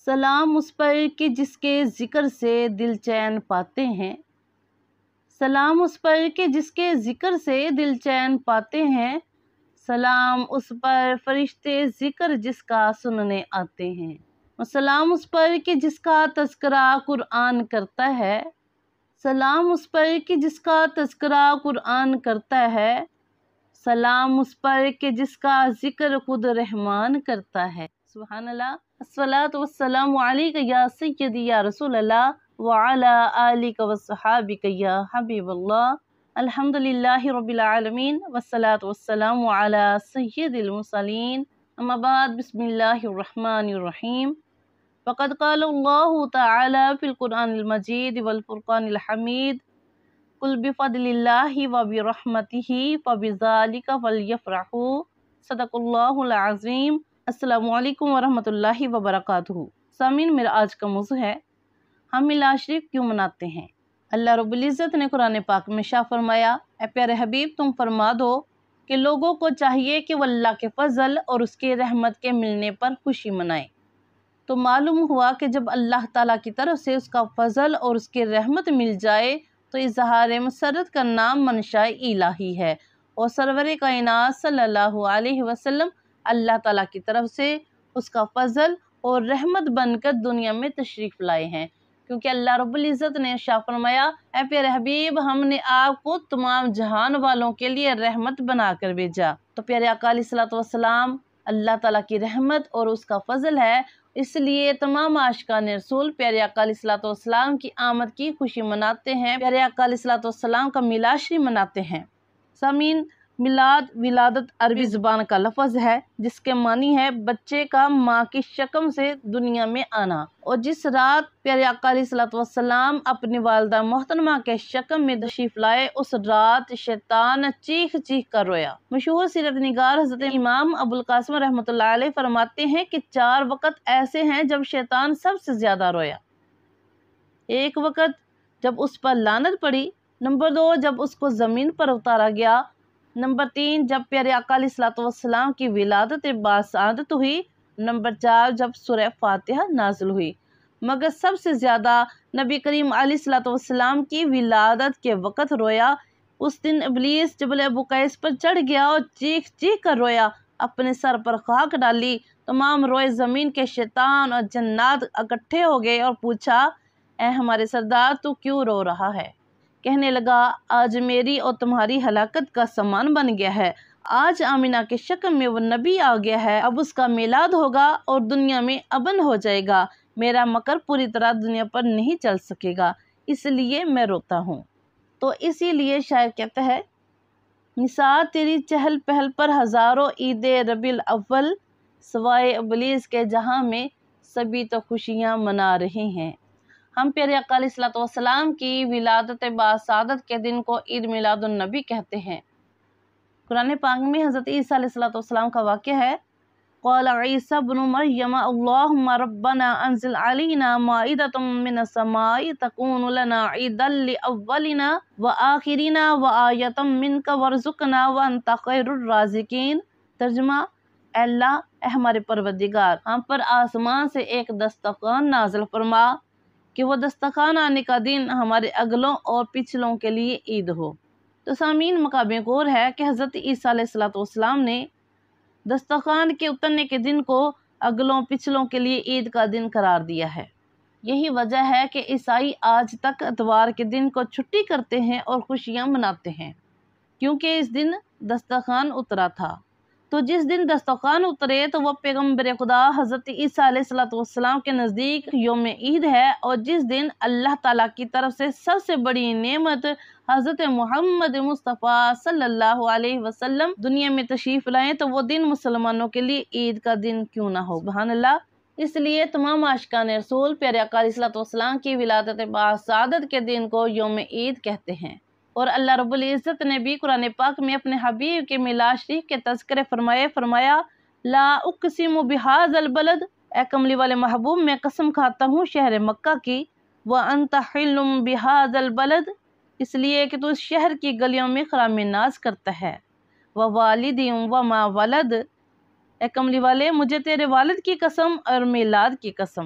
سلام اس پر کہ جس کے ذکر سے دل چین پاتے ہیں، سلام اس پر کہ جس کے ذکر سے دل چین پاتے ہیں، سلام اس پر فرشتے ذکر جس کا سننے آتے ہیں، سلام اس پر کہ جس کا تذکرہ قرآن کرتا ہے، سلام اس پر کہ جس کا تذکرہ قرآن کرتا ہے، سلام اس پر کہ جس کا ذکر خود رحمان کرتا ہے۔ سبحان اللہ۔ الصلاۃ والسلام علیک یا سیدی یا رسول اللہ وعلی آلک وصحابک یا حبیب اللہ۔ الحمدللہ رب العالمین والصلاۃ والسلام علی سید المرسلین، اما بعد، بسم اللہ الرحمن الرحیم۔ فقد قال اللہ تعالی فی القرآن المجید والفرقان الحمید، قل بفضل اللہ وبرحمتہ فبذالک فلیفرحوا، صدق اللہ العظیم۔ السلام علیکم ورحمۃ اللہ وبرکاتہ۔ سامعین، میرا آج کا موضوع ہے ہم میلاد شریف کیوں مناتے ہیں۔ اللہ رب العزت نے قرآن پاک میں شاہ فرمایا، اے پیارے حبیب تم فرما دو کہ لوگوں کو چاہیے کہ وہ اللہ کے فضل اور اس کی رحمت کے ملنے پر خوشی منائیں۔ تو معلوم ہوا کہ جب اللہ تعالیٰ کی طرف سے اس کا فضل اور اس کی رحمت مل جائے تو اظہار مسرت کا نام منشاء الہی ہے، اور سرور کائنات صلی اللہ علیہ وسلم اللہ تعالیٰ کی طرف سے اس کا فضل اور رحمت بن کر دنیا میں تشریف لائے ہیں، کیونکہ اللہ رب العزت نے ارشاد فرمایا، اے پیارے حبیب ہم نے آپ کو تمام جہان والوں کے لیے رحمت بنا کر بھیجا۔ تو پیارے آقا علیہ الصلوۃ والسلام اللہ تعالیٰ کی رحمت اور اس کا فضل ہے، اس لیے تمام عاشقان رسول پیارے آقا علیہ الصلوۃ والسلام کی آمد کی خوشی مناتے ہیں، پیارے آقا علیہ الصلوۃ والسلام کا میلاد شریف مناتے ہیں۔ سامعین، میلاد ولادت عربی زبان کا لفظ ہے جس کے معنی ہے بچے کا ماں کی شکم سے دنیا میں آنا، اور جس رات پیارے آقا علیہ الصلوۃ والسلام اپنی والدہ محترمہ کے شکم میں تشریف لائے، اس رات شیطان چیخ چیخ کر رویا۔ مشہور سیرت نگار حضرت امام ابو القاسم رحمۃ اللہ علیہ فرماتے ہیں کہ 4 وقت ایسے ہیں جب شیطان سب سے زیادہ رویا۔ 1 وقت جب اس پر لعنت پڑی، نمبر 2 جب اس کو زمین پر اتارا گیا، نمبر 3 جب پیارے آقا علیہ الصلوۃ والسلام کی ولادت باسعادت ہوئی، نمبر 4 جب سورہ فاتحہ نازل ہوئی۔ مگر سب سے زیادہ نبی کریم علیہ الصلوۃ والسلام کی ولادت کے وقت رویا۔ اس دن ابلیس جبل ابو قیس پر چڑھ گیا اور چیخ چیخ کر رویا، اپنے سر پر خاک ڈالی۔ تمام روئے زمین کے شیطان اور جنات اکٹھے ہو گئے اور پوچھا، اے ہمارے سردار تو کیوں رو رہا ہے؟ کہنے لگا، آج میری اور تمہاری ہلاکت کا سامان بن گیا ہے، آج آمینہ کے شکم میں وہ نبی آ گیا ہے، اب اس کا میلاد ہوگا اور دنیا میں امن ہو جائے گا، میرا مکر پوری طرح دنیا پر نہیں چل سکے گا، اس لیے میں روتا ہوں۔ تو اسی لیے شاعر کہتا ہے، نثار تیری چہل پہل پر ہزاروں عید ربیع الاول، سوائے ابلیس کے جہاں میں سبھی تو خوشیاں منا رہے ہیں۔ ہم پیارے آقا علیہ الصلوۃ والسلام کی ولادت باسعادت کے دن کو عید میلاد النبی کہتے ہیں۔ قرآن پاک میں حضرت عیسیٰ علیہ الصلوۃ والسلام کا واقعہ ہے، قال عیسیٰ ابن مریم اللہم ربنا انزل علینا مائدۃ من السماء تکون لنا عیدا لاولنا وآخرنا وآیۃ منک وارزقنا وانت خیر الرازقین۔ ترجمہ، اے اللہ، اے ہمارے پروردگار، ہم پر آسمان سے ایک دسترخوان نازل فرما کہ وہ دسترخوان آنے کا دن ہمارے اگلوں اور پچھلوں کے لیے عید ہو۔ تو سامعین، مقام غور ہے کہ حضرت عیسیٰ علیہ الصلوۃ والسلام نے دسترخوان کے اترنے کے دن کو اگلوں پچھلوں کے لیے عید کا دن قرار دیا ہے۔ یہی وجہ ہے کہ عیسائی آج تک اتوار کے دن کو چھٹی کرتے ہیں اور خوشیاں مناتے ہیں، کیونکہ اس دن دسترخوان اترا تھا۔ تو جس دن دسترخوان اترے تو وہ پیغمبر خدا حضرت عیسیٰ علیہ الصلوۃ والسلام کے نزدیک یوم عید ہے، اور جس دن اللہ تعالیٰ کی طرف سے سب سے بڑی نعمت حضرت محمد مصطفیٰ صلی اللہ علیہ وسلم دنیا میں تشریف لائیں تو وہ دن مسلمانوں کے لیے عید کا دن کیوں نہ ہو۔ سبحان اللہ۔ اس لیے تمام عاشقان رسول پیارے آقا علیہ الصلوۃ والسلام کی ولادت باسعادت کے دن کو یوم عید کہتے ہیں۔ اور اللہ رب العزت نے بھی قرآن پاک میں اپنے حبیب کے میلاد شریف کے تذکرے فرمایا، لا اقسم بہذا البلد، اے کملی والے محبوب میں قسم کھاتا ہوں شہر مکہ کی، وانت حل بہذا البلد، اس لیے کہ تو اس شہر کی گلیوں میں خرام ناز کرتا ہے، ووالد وما ولد، اے کملی والے مجھے تیرے والد کی قسم اور میلاد کی قسم،